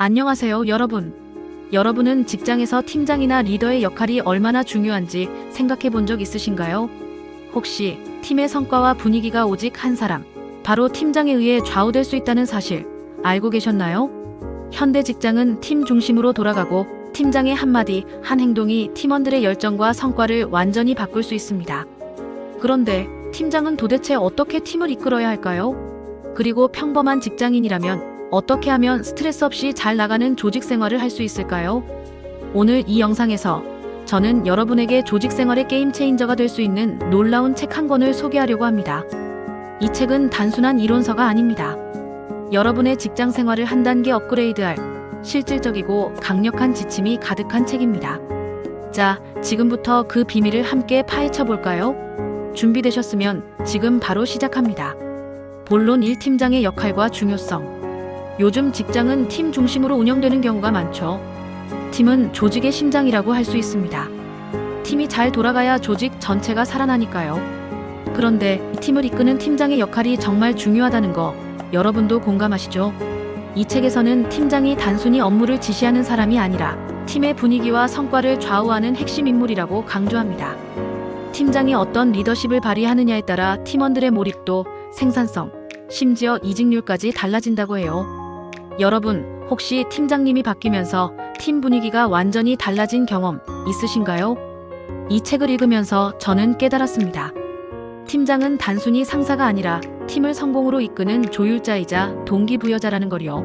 안녕하세요, 여러분. 여러분은 직장에서 팀장이나 리더의 역할이 얼마나 중요한지 생각해 본 적 있으신가요? 혹시 팀의 성과와 분위기가 오직 한 사람, 바로 팀장에 의해 좌우될 수 있다는 사실 알고 계셨나요? 현대 직장은 팀 중심으로 돌아가고 팀장의 한마디, 한 행동이 팀원들의 열정과 성과를 완전히 바꿀 수 있습니다. 그런데 팀장은 도대체 어떻게 팀을 이끌어야 할까요? 그리고 평범한 직장인이라면 어떻게 하면 스트레스 없이 잘 나가는 조직 생활을 할 수 있을까요? 오늘 이 영상에서 저는 여러분에게 조직 생활의 게임 체인저가 될 수 있는 놀라운 책 한 권을 소개하려고 합니다. 이 책은 단순한 이론서가 아닙니다. 여러분의 직장 생활을 한 단계 업그레이드할 실질적이고 강력한 지침이 가득한 책입니다. 자, 지금부터 그 비밀을 함께 파헤쳐 볼까요? 준비되셨으면 지금 바로 시작합니다. 본론 1. 팀장의 역할과 중요성. 요즘 직장은 팀 중심으로 운영되는 경우가 많죠. 팀은 조직의 심장이라고 할 수 있습니다. 팀이 잘 돌아가야 조직 전체가 살아나니까요. 그런데 이 팀을 이끄는 팀장의 역할이 정말 중요하다는 거 여러분도 공감하시죠? 이 책에서는 팀장이 단순히 업무를 지시하는 사람이 아니라 팀의 분위기와 성과를 좌우하는 핵심 인물이라고 강조합니다. 팀장이 어떤 리더십을 발휘하느냐에 따라 팀원들의 몰입도, 생산성, 심지어 이직률까지 달라진다고 해요. 여러분, 혹시 팀장님이 바뀌면서 팀 분위기가 완전히 달라진 경험 있으신가요? 이 책을 읽으면서 저는 깨달았습니다. 팀장은 단순히 상사가 아니라 팀을 성공으로 이끄는 조율자이자 동기부여자라는 걸요.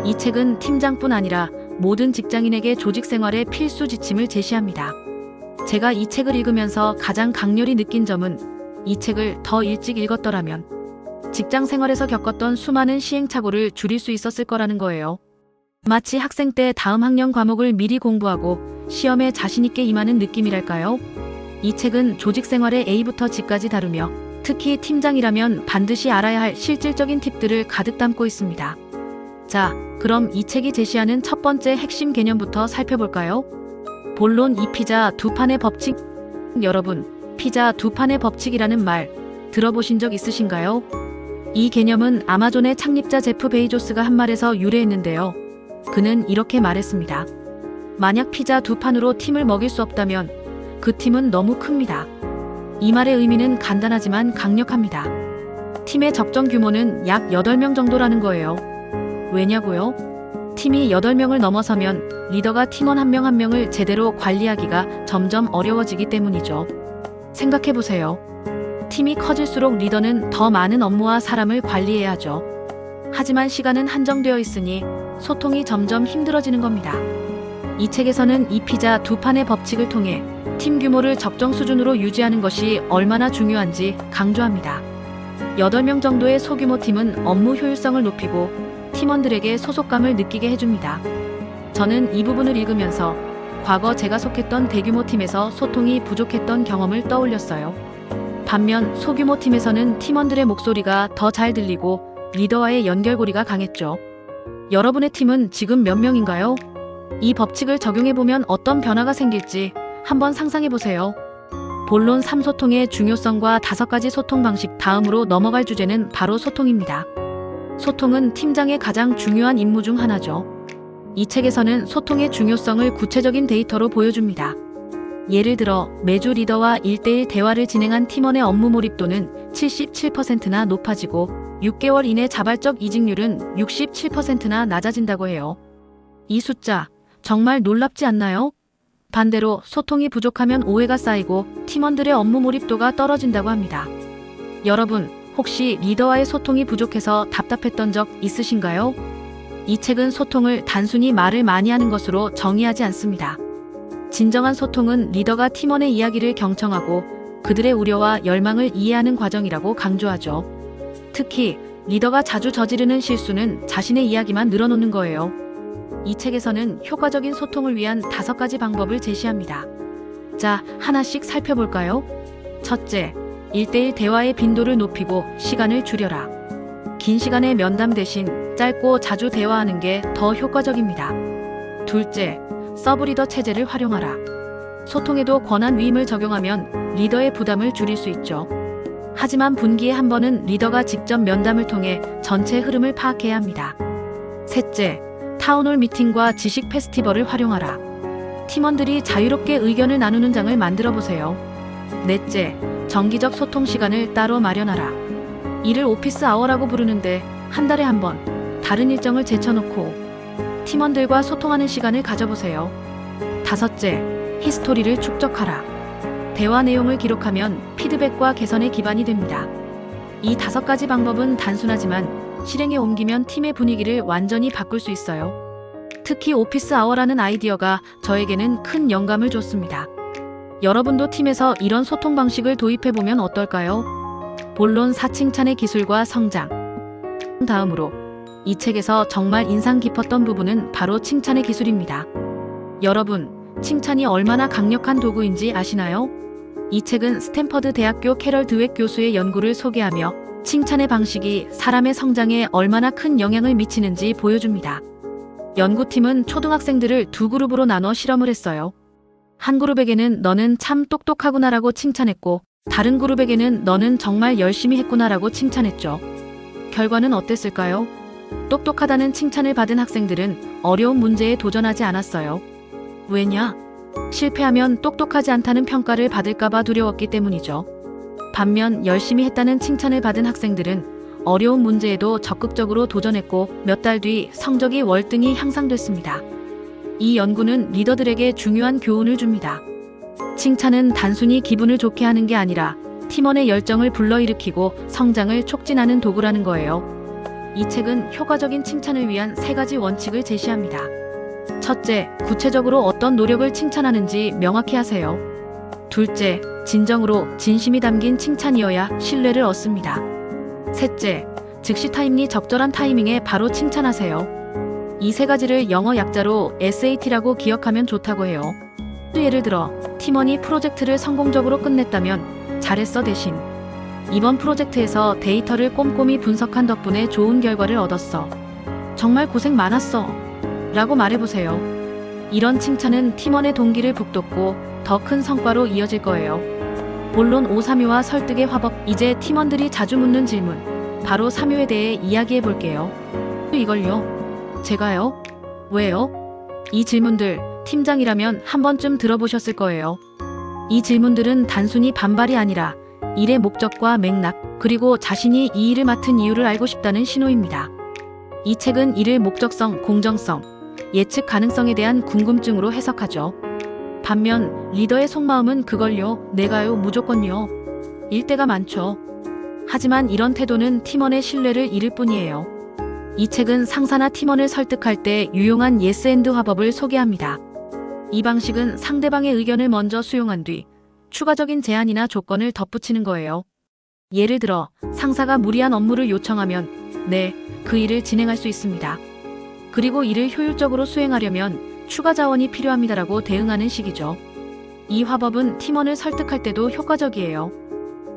이 책은 팀장뿐 아니라 모든 직장인에게 조직 생활의 필수 지침을 제시합니다. 제가 이 책을 읽으면서 가장 강렬히 느낀 점은 이 책을 더 일찍 읽었더라면 직장 생활에서 겪었던 수많은 시행착오를 줄일 수 있었을 거라는 거예요. 마치 학생 때 다음 학년 과목을 미리 공부하고 시험에 자신있게 임하는 느낌이랄까요? 이 책은 조직 생활의 A부터 G까지 다루며 특히 팀장이라면 반드시 알아야 할 실질적인 팁들을 가득 담고 있습니다. 자, 그럼 이 책이 제시하는 첫 번째 핵심 개념부터 살펴볼까요? 본론 2. 피자 두 판의 법칙. 여러분, 피자 두 판의 법칙이라는 말 들어보신 적 있으신가요? 이 개념은 아마존의 창립자 제프 베이조스가 한 말에서 유래했는데요. 그는 이렇게 말했습니다. 만약 피자 두 판으로 팀을 먹일 수 없다면 그 팀은 너무 큽니다. 이 말의 의미는 간단하지만 강력합니다. 팀의 적정 규모는 약 8명 정도라는 거예요. 왜냐고요? 팀이 8명을 넘어서면 리더가 팀원 한 명 한 명을 제대로 관리하기가 점점 어려워지기 때문이죠. 생각해보세요. 팀이 커질수록 리더는 더 많은 업무와 사람을 관리해야 하죠. 하지만 시간은 한정되어 있으니 소통이 점점 힘들어지는 겁니다. 이 책에서는 이 피자 두 판의 법칙을 통해 팀 규모를 적정 수준으로 유지하는 것이 얼마나 중요한지 강조합니다. 8명 정도의 소규모 팀은 업무 효율성을 높이고 팀원들에게 소속감을 느끼게 해줍니다. 저는 이 부분을 읽으면서 과거 제가 속했던 대규모 팀에서 소통이 부족했던 경험을 떠올렸어요. 반면 소규모 팀에서는 팀원들의 목소리가 더 잘 들리고 리더와의 연결고리가 강했죠. 여러분의 팀은 지금 몇 명인가요? 이 법칙을 적용해보면 어떤 변화가 생길지 한번 상상해보세요. 본론 3. 소통의 중요성과 5가지 소통 방식. 다음으로 넘어갈 주제는 바로 소통입니다. 소통은 팀장의 가장 중요한 임무 중 하나죠. 이 책에서는 소통의 중요성을 구체적인 데이터로 보여줍니다. 예를 들어 매주 리더와 1대1 대화를 진행한 팀원의 업무 몰입도는 77%나 높아지고 6개월 이내 자발적 이직률은 67%나 낮아진다고 해요. 이 숫자 정말 놀랍지 않나요? 반대로 소통이 부족하면 오해가 쌓이고 팀원들의 업무 몰입도가 떨어진다고 합니다. 여러분, 혹시 리더와의 소통이 부족해서 답답했던 적 있으신가요? 이 책은 소통을 단순히 말을 많이 하는 것으로 정의하지 않습니다. 진정한 소통은 리더가 팀원의 이야기를 경청하고 그들의 우려와 열망을 이해하는 과정이라고 강조하죠. 특히 리더가 자주 저지르는 실수는 자신의 이야기만 늘어놓는 거예요. 이 책에서는 효과적인 소통을 위한 5가지 방법을 제시합니다. 자, 하나씩 살펴볼까요? 첫째, 1대1 대화의 빈도를 높이고 시간을 줄여라. 긴 시간의 면담 대신 짧고 자주 대화하는 게 더 효과적입니다. 둘째, 서브리더 체제를 활용하라. 소통에도 권한 위임을 적용하면 리더의 부담을 줄일 수 있죠. 하지만 분기에 한 번은 리더가 직접 면담을 통해 전체 흐름을 파악해야 합니다. 셋째, 타운홀 미팅과 지식 페스티벌을 활용하라. 팀원들이 자유롭게 의견을 나누는 장을 만들어 보세요. 넷째, 정기적 소통 시간을 따로 마련하라. 이를 오피스 아워라고 부르는데 한 달에 한 번 다른 일정을 제쳐놓고 팀원들과 소통하는 시간을 가져보세요. 다섯째, 히스토리를 축적하라. 대화 내용을 기록하면 피드백과 개선의 기반이 됩니다. 이 5가지 방법은 단순하지만 실행에 옮기면 팀의 분위기를 완전히 바꿀 수 있어요. 특히 오피스 아워라는 아이디어가 저에게는 큰 영감을 줬습니다. 여러분도 팀에서 이런 소통 방식을 도입해보면 어떨까요? 본론 4칭찬의 기술과 성장. 다음으로 이 책에서 정말 인상 깊었던 부분은 바로 칭찬의 기술입니다. 여러분, 칭찬이 얼마나 강력한 도구인지 아시나요? 이 책은 스탠퍼드 대학교 캐럴 드웻 교수의 연구를 소개하며 칭찬의 방식이 사람의 성장에 얼마나 큰 영향을 미치는지 보여줍니다. 연구팀은 초등학생들을 2그룹으로 나눠 실험을 했어요. 한 그룹에게는 너는 참 똑똑하구나라고 칭찬했고, 다른 그룹에게는 너는 정말 열심히 했구나라고 칭찬했죠. 결과는 어땠을까요? 똑똑하다는 칭찬을 받은 학생들은 어려운 문제에 도전하지 않았어요. 왜냐? 실패하면 똑똑하지 않다는 평가를 받을까봐 두려웠기 때문이죠. 반면 열심히 했다는 칭찬을 받은 학생들은 어려운 문제에도 적극적으로 도전했고 몇 달 뒤 성적이 월등히 향상됐습니다. 이 연구는 리더들에게 중요한 교훈을 줍니다. 칭찬은 단순히 기분을 좋게 하는 게 아니라 팀원의 열정을 불러일으키고 성장을 촉진하는 도구라는 거예요. 이 책은 효과적인 칭찬을 위한 3가지 원칙을 제시합니다. 첫째, 구체적으로 어떤 노력을 칭찬하는지 명확히 하세요. 둘째, 진정으로 진심이 담긴 칭찬이어야 신뢰를 얻습니다. 셋째, 즉시 타임리 적절한 타이밍에 바로 칭찬하세요. 이 3가지를 영어 약자로 SAT라고 기억하면 좋다고 해요. 예를 들어, 팀원이 프로젝트를 성공적으로 끝냈다면 잘했어 대신 이번 프로젝트에서 데이터를 꼼꼼히 분석한 덕분에 좋은 결과를 얻었어. 정말 고생 많았어. 라고 말해보세요. 이런 칭찬은 팀원의 동기를 북돋고 더 큰 성과로 이어질 거예요. 본론 5-3요와 설득의 화법. 이제 팀원들이 자주 묻는 질문, 바로 3요에 대해 이야기해 볼게요. 이걸요? 제가요? 왜요? 이 질문들 팀장이라면 한 번쯤 들어보셨을 거예요. 이 질문들은 단순히 반발이 아니라 일의 목적과 맥락, 그리고 자신이 이 일을 맡은 이유를 알고 싶다는 신호입니다. 이 책은 이를 목적성, 공정성, 예측 가능성에 대한 궁금증으로 해석하죠. 반면 리더의 속마음은 그걸요, 내가요, 무조건요. 일 때가 많죠. 하지만 이런 태도는 팀원의 신뢰를 잃을 뿐이에요. 이 책은 상사나 팀원을 설득할 때 유용한 예스 앤드 화법을 소개합니다. 이 방식은 상대방의 의견을 먼저 수용한 뒤 추가적인 제안이나 조건을 덧붙이는 거예요. 예를 들어 상사가 무리한 업무를 요청하면 네, 그 일을 진행할 수 있습니다. 그리고 이를 효율적으로 수행하려면 추가 자원이 필요합니다라고 대응하는 식이죠. 이 화법은 팀원을 설득할 때도 효과적이에요.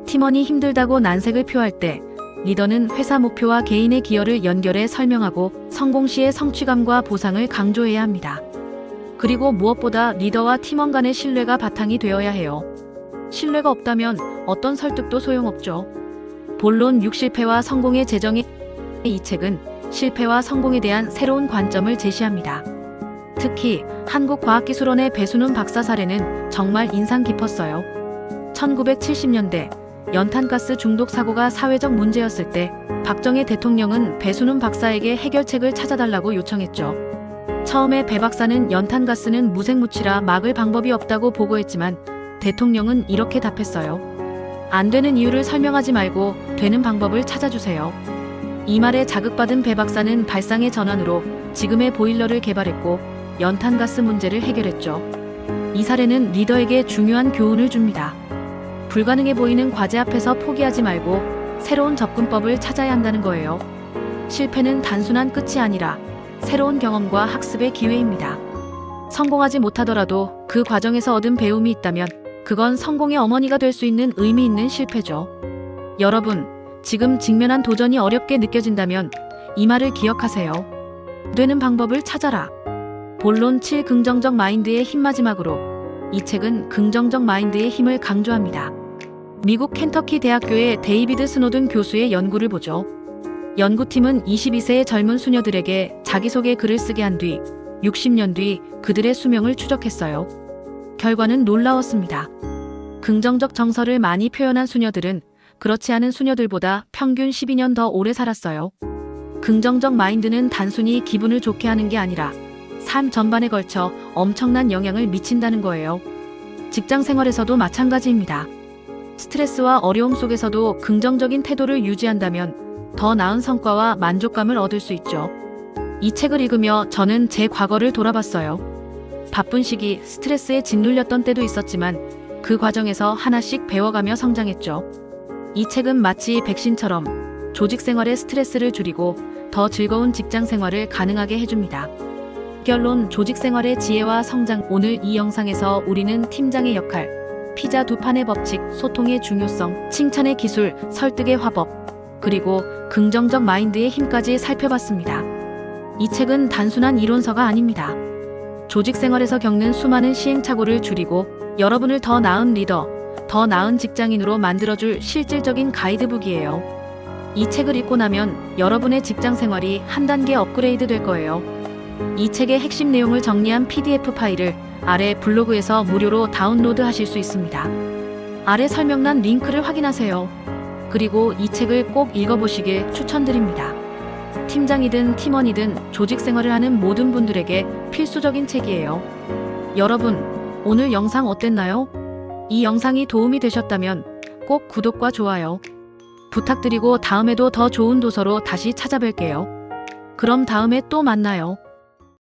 팀원이 힘들다고 난색을 표할 때 리더는 회사 목표와 개인의 기여를 연결해 설명하고 성공 시의 성취감과 보상을 강조해야 합니다. 그리고 무엇보다 리더와 팀원 간의 신뢰가 바탕이 되어야 해요. 신뢰가 없다면 어떤 설득도 소용없죠. 본론 6 실패와 성공의 재정의 이 책은 실패와 성공에 대한 새로운 관점을 제시합니다. 특히 한국과학기술원의 배순훈 박사 사례는 정말 인상 깊었어요. 1970년대 연탄가스 중독 사고가 사회적 문제였을 때 박정희 대통령은 배순훈 박사에게 해결책을 찾아달라고 요청했죠. 처음에 배 박사는 연탄가스는 무색무취라 막을 방법이 없다고 보고했지만 대통령은 이렇게 답했어요. 안 되는 이유를 설명하지 말고 되는 방법을 찾아주세요. 이 말에 자극받은 배 박사는 발상의 전환으로 지금의 보일러를 개발했고 연탄가스 문제를 해결했죠. 이 사례는 리더에게 중요한 교훈을 줍니다. 불가능해 보이는 과제 앞에서 포기하지 말고 새로운 접근법을 찾아야 한다는 거예요. 실패는 단순한 끝이 아니라 새로운 경험과 학습의 기회입니다. 성공하지 못하더라도 그 과정에서 얻은 배움이 있다면 그건 성공의 어머니가 될 수 있는 의미 있는 실패죠. 여러분, 지금 직면한 도전이 어렵게 느껴진다면 이 말을 기억하세요. 되는 방법을 찾아라. 본론 7 긍정적 마인드의 힘. 마지막으로 이 책은 긍정적 마인드의 힘을 강조합니다. 미국 켄터키 대학교의 데이비드 스노든 교수의 연구를 보죠. 연구팀은 22세의 젊은 수녀들에게 자기소개 글을 쓰게 한 뒤 60년 뒤 그들의 수명을 추적했어요. 결과는 놀라웠습니다. 긍정적 정서를 많이 표현한 수녀들은 그렇지 않은 수녀들보다 평균 12년 더 오래 살았어요. 긍정적 마인드는 단순히 기분을 좋게 하는 게 아니라 삶 전반에 걸쳐 엄청난 영향을 미친다는 거예요. 직장 생활에서도 마찬가지입니다. 스트레스와 어려움 속에서도 긍정적인 태도를 유지한다면 더 나은 성과와 만족감을 얻을 수 있죠. 이 책을 읽으며 저는 제 과거를 돌아봤어요. 바쁜 시기, 스트레스에 짓눌렸던 때도 있었지만 그 과정에서 하나씩 배워가며 성장했죠. 이 책은 마치 백신처럼 조직 생활의 스트레스를 줄이고 더 즐거운 직장 생활을 가능하게 해줍니다. 결론, 조직 생활의 지혜와 성장. 오늘 이 영상에서 우리는 팀장의 역할, 피자 두 판의 법칙, 소통의 중요성, 칭찬의 기술, 설득의 화법, 그리고 긍정적 마인드의 힘까지 살펴봤습니다. 이 책은 단순한 이론서가 아닙니다. 조직 생활에서 겪는 수많은 시행착오를 줄이고 여러분을 더 나은 리더, 더 나은 직장인으로 만들어줄 실질적인 가이드북이에요. 이 책을 읽고 나면 여러분의 직장 생활이 한 단계 업그레이드 될 거예요. 이 책의 핵심 내용을 정리한 PDF 파일을 아래 블로그에서 무료로 다운로드 하실 수 있습니다. 아래 설명란 링크를 확인하세요. 그리고 이 책을 꼭 읽어보시길 추천드립니다. 팀장이든 팀원이든 조직 생활을 하는 모든 분들에게 필수적인 책이에요. 여러분, 오늘 영상 어땠나요? 이 영상이 도움이 되셨다면 꼭 구독과 좋아요 부탁드리고 다음에도 더 좋은 도서로 다시 찾아뵐게요. 그럼 다음에 또 만나요.